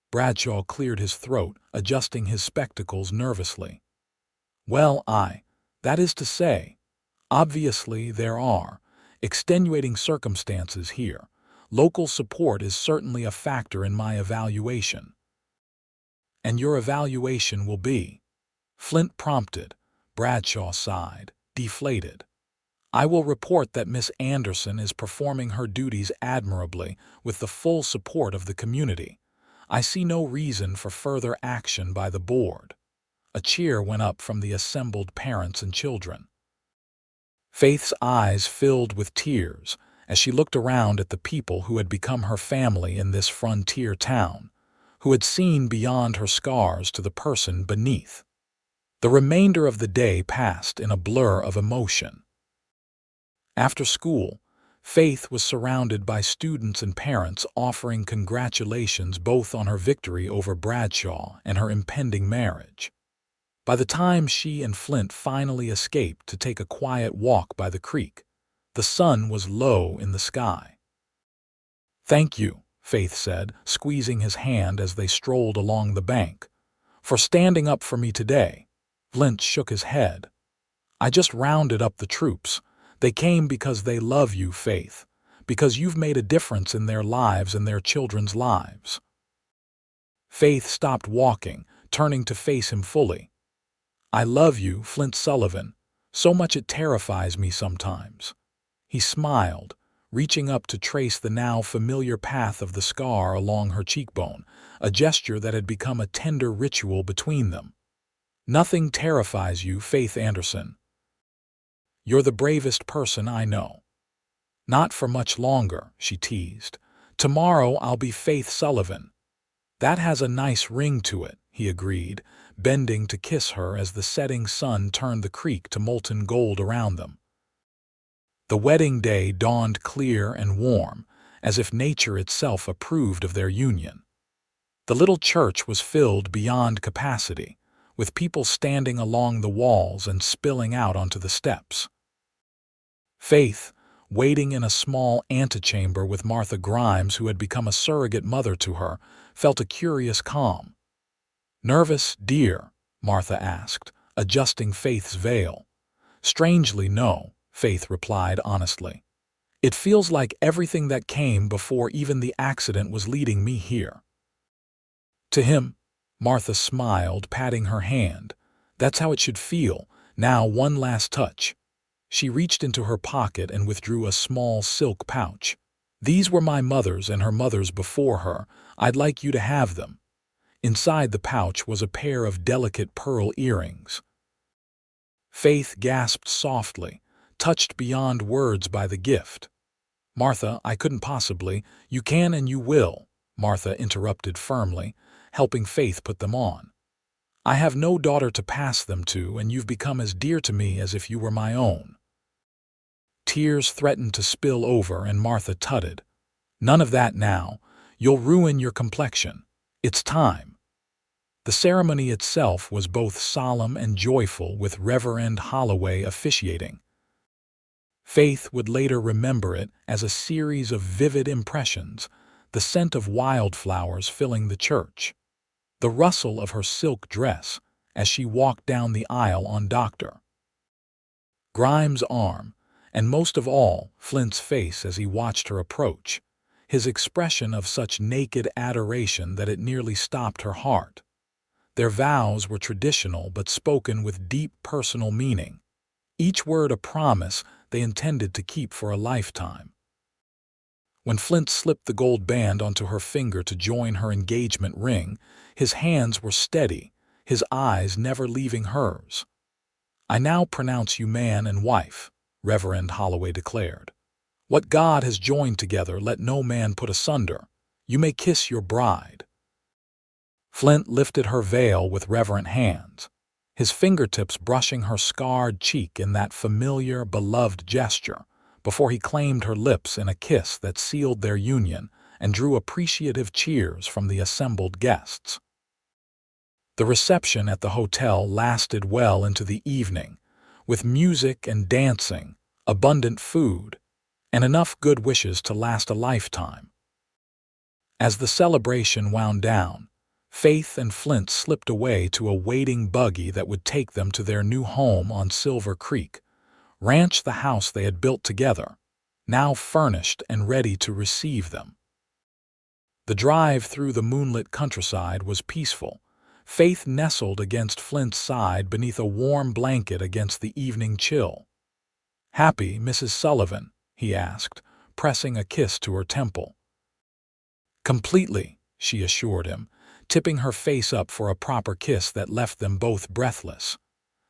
Bradshaw cleared his throat, adjusting his spectacles nervously. "Well, that is to say, obviously there are extenuating circumstances here. Local support is certainly a factor in my evaluation." "And your evaluation will be?" Flint prompted. Bradshaw sighed, deflated. "I will report that Miss Anderson is performing her duties admirably with the full support of the community. I see no reason for further action by the board." A cheer went up from the assembled parents and children. Faith's eyes filled with tears as she looked around at the people who had become her family in this frontier town, who had seen beyond her scars to the person beneath. The remainder of the day passed in a blur of emotion. After school, Faith was surrounded by students and parents offering congratulations both on her victory over Bradshaw and her impending marriage. By the time she and Flint finally escaped to take a quiet walk by the creek, the sun was low in the sky. "Thank you," Faith said, squeezing his hand as they strolled along the bank, "for standing up for me today." Flint shook his head. "I just rounded up the troops. They came because they love you, Faith, because you've made a difference in their lives and their children's lives." Faith stopped walking, turning to face him fully. "I love you, Flint Sullivan, so much it terrifies me sometimes." He smiled, reaching up to trace the now familiar path of the scar along her cheekbone, a gesture that had become a tender ritual between them. "Nothing terrifies you, Faith Anderson. You're the bravest person I know." "Not for much longer," she teased. "Tomorrow I'll be Faith Sullivan." "That has a nice ring to it," he agreed, bending to kiss her as the setting sun turned the creek to molten gold around them. The wedding day dawned clear and warm, as if nature itself approved of their union. The little church was filled beyond capacity, with people standing along the walls and spilling out onto the steps. Faith, waiting in a small antechamber with Martha Grimes, who had become a surrogate mother to her, felt a curious calm. "Nervous, dear?" Martha asked, adjusting Faith's veil. "Strangely, no," Faith replied honestly. "It feels like everything that came before even the accident was leading me here." "To him," Martha smiled, patting her hand. "That's how it should feel. Now one last touch." She reached into her pocket and withdrew a small silk pouch. "These were my mother's and her mother's before her. I'd like you to have them." Inside the pouch was a pair of delicate pearl earrings. Faith gasped softly, touched beyond words by the gift. "Martha, I couldn't possibly." "You can and you will," Martha interrupted firmly, helping Faith put them on. "I have no daughter to pass them to, and you've become as dear to me as if you were my own." Tears threatened to spill over, and Martha tutted. "None of that now. You'll ruin your complexion. It's time." The ceremony itself was both solemn and joyful, with Reverend Holloway officiating. Faith would later remember it as a series of vivid impressions, the scent of wildflowers filling the church, the rustle of her silk dress as she walked down the aisle on Dr. Grimes' arm, and most of all, Flint's face as he watched her approach, his expression of such naked adoration that it nearly stopped her heart. Their vows were traditional but spoken with deep personal meaning, each word a promise they intended to keep for a lifetime. When Flint slipped the gold band onto her finger to join her engagement ring, his hands were steady, his eyes never leaving hers. "I now pronounce you man and wife," Reverend Holloway declared. "What God has joined together, let no man put asunder. You may kiss your bride." Flint lifted her veil with reverent hands, his fingertips brushing her scarred cheek in that familiar, beloved gesture, before he claimed her lips in a kiss that sealed their union and drew appreciative cheers from the assembled guests. The reception at the hotel lasted well into the evening, with music and dancing, abundant food, and enough good wishes to last a lifetime. As the celebration wound down, Faith and Flint slipped away to a waiting buggy that would take them to their new home on Silver Creek Ranch, the house they had built together, now furnished and ready to receive them. The drive through the moonlit countryside was peaceful. Faith nestled against Flint's side beneath a warm blanket against the evening chill. "Happy, Mrs. Sullivan?" he asked, pressing a kiss to her temple. "Completely," she assured him, tipping her face up for a proper kiss that left them both breathless.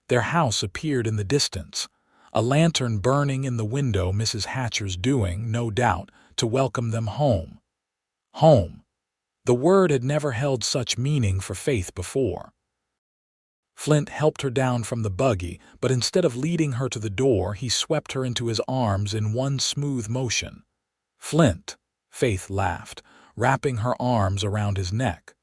Their house appeared in the distance, a lantern burning in the window, Mrs. Hatcher's doing, no doubt, to welcome them home. Home. The word had never held such meaning for Faith before. Flint helped her down from the buggy, but instead of leading her to the door, he swept her into his arms in one smooth motion. "Flint," Faith laughed, wrapping her arms around his neck.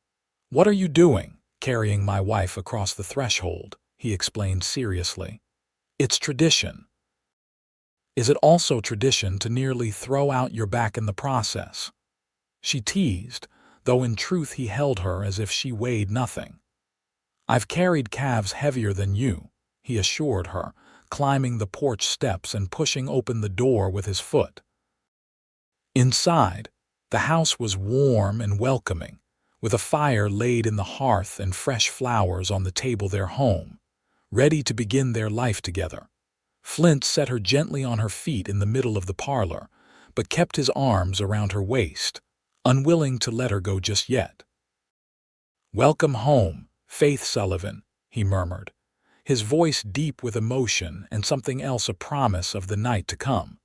"What are you doing, carrying my wife across the threshold?" he explained seriously. "It's tradition." "Is it also tradition to nearly throw out your back in the process?" she teased, though in truth he held her as if she weighed nothing. "I've carried calves heavier than you," he assured her, climbing the porch steps and pushing open the door with his foot. Inside, the house was warm and welcoming, with a fire laid in the hearth and fresh flowers on the table, their home, ready to begin their life together. Flint set her gently on her feet in the middle of the parlor, but kept his arms around her waist, unwilling to let her go just yet. "Welcome home, Faith Sullivan," he murmured, his voice deep with emotion and something else, a promise of the night to come.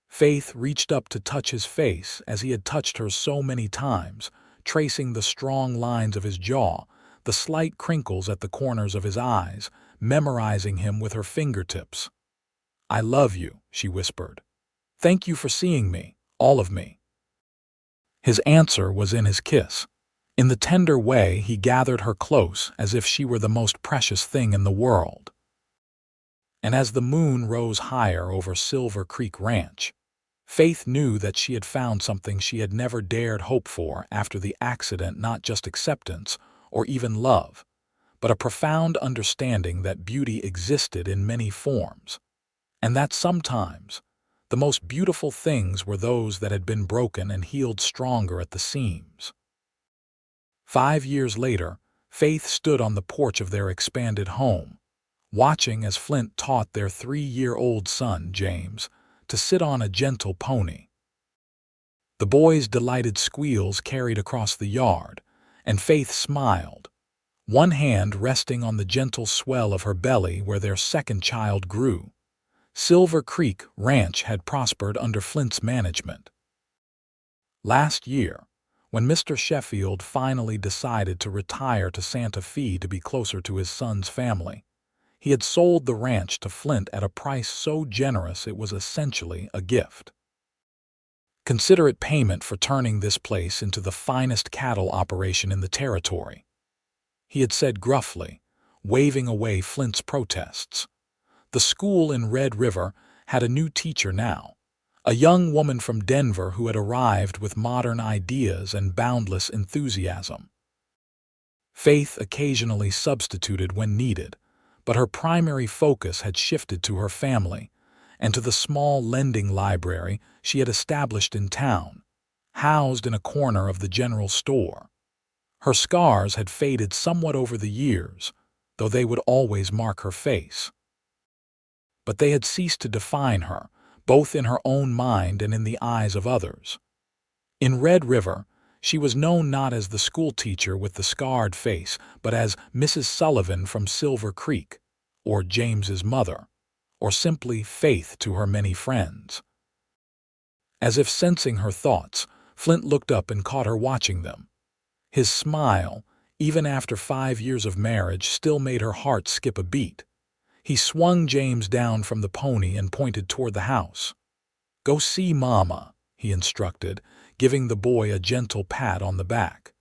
Faith reached up to touch his face as he had touched her so many times, tracing the strong lines of his jaw, the slight crinkles at the corners of his eyes, memorizing him with her fingertips. "I love you," she whispered. "Thank you for seeing me, all of me." His answer was in his kiss. In the tender way, he gathered her close as if she were the most precious thing in the world. And as the moon rose higher over Silver Creek Ranch, Faith knew that she had found something she had never dared hope for after the accident, not just acceptance or even love, but a profound understanding that beauty existed in many forms, and that sometimes the most beautiful things were those that had been broken and healed stronger at the seams. 5 years later, Faith stood on the porch of their expanded home, watching as Flint taught their 3-year-old son, James, to sit on a gentle pony. The boy's delighted squeals carried across the yard, and Faith smiled, one hand resting on the gentle swell of her belly where their second child grew. Silver Creek Ranch had prospered under Flint's management. Last year, when Mr. Sheffield finally decided to retire to Santa Fe to be closer to his son's family, he had sold the ranch to Flint at a price so generous it was essentially a gift. "Consider it payment for turning this place into the finest cattle operation in the territory," he had said gruffly, waving away Flint's protests. The school in Red River had a new teacher now, a young woman from Denver who had arrived with modern ideas and boundless enthusiasm. Faith occasionally substituted when needed, but her primary focus had shifted to her family and to the small lending library she had established in town, housed in a corner of the general store. Her scars had faded somewhat over the years, though they would always mark her face. But they had ceased to define her, both in her own mind and in the eyes of others. In Red River, she was known not as the schoolteacher with the scarred face, but as Mrs. Sullivan from Silver Creek, or James's mother, or simply Faith to her many friends. As if sensing her thoughts, Flint looked up and caught her watching them. His smile, even after 5 years of marriage, still made her heart skip a beat. He swung James down from the pony and pointed toward the house. "Go see Mama," he instructed, giving the boy a gentle pat on the back.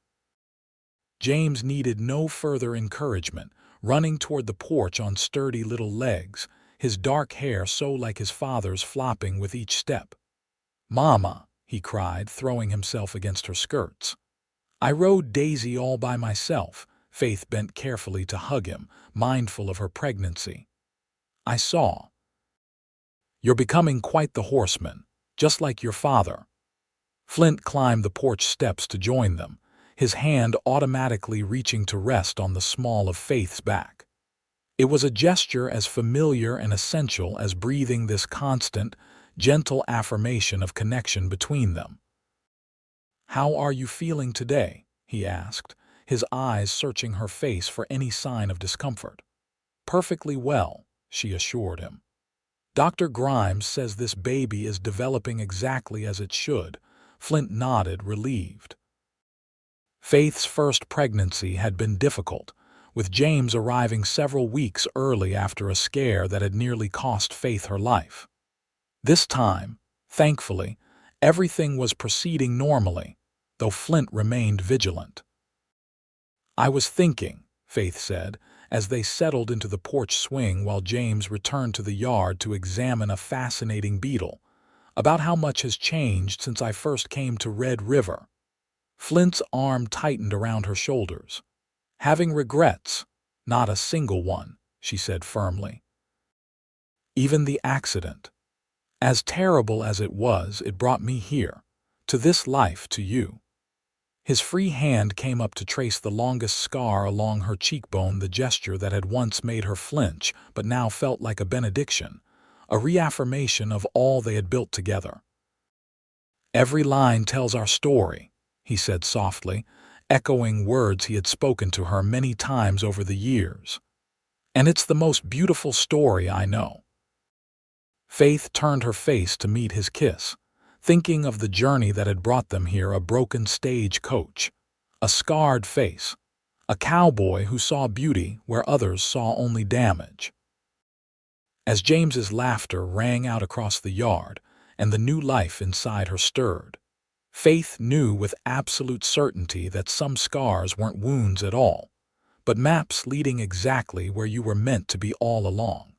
James needed no further encouragement, running toward the porch on sturdy little legs, his dark hair so like his father's flopping with each step. "Mama," he cried, throwing himself against her skirts. "I rode Daisy all by myself." Faith bent carefully to hug him, mindful of her pregnancy. "I saw. You're becoming quite the horseman, just like your father." Flint climbed the porch steps to join them, his hand automatically reaching to rest on the small of Faith's back. It was a gesture as familiar and essential as breathing this constant, gentle affirmation of connection between them. "How are you feeling today?" he asked, his eyes searching her face for any sign of discomfort. "Perfectly well," she assured him. "Dr. Grimes says this baby is developing exactly as it should." Flint nodded, relieved. Faith's first pregnancy had been difficult, with James arriving several weeks early after a scare that had nearly cost Faith her life. This time, thankfully, everything was proceeding normally, though Flint remained vigilant. "I was thinking," Faith said, as they settled into the porch swing while James returned to the yard to examine a fascinating beetle, "about how much has changed since I first came to Red River." Flint's arm tightened around her shoulders. "Having regrets? Not a single one," she said firmly. "Even the accident. As terrible as it was, it brought me here, to this life, to you." His free hand came up to trace the longest scar along her cheekbone, the gesture that had once made her flinch but now felt like a benediction, a reaffirmation of all they had built together. "Every line tells our story," he said softly, echoing words he had spoken to her many times over the years. "And it's the most beautiful story I know." Faith turned her face to meet his kiss, thinking of the journey that had brought them here, a broken stagecoach, a scarred face, a cowboy who saw beauty where others saw only damage. As James's laughter rang out across the yard and the new life inside her stirred, Faith knew with absolute certainty that some scars weren't wounds at all, but maps leading exactly where you were meant to be all along.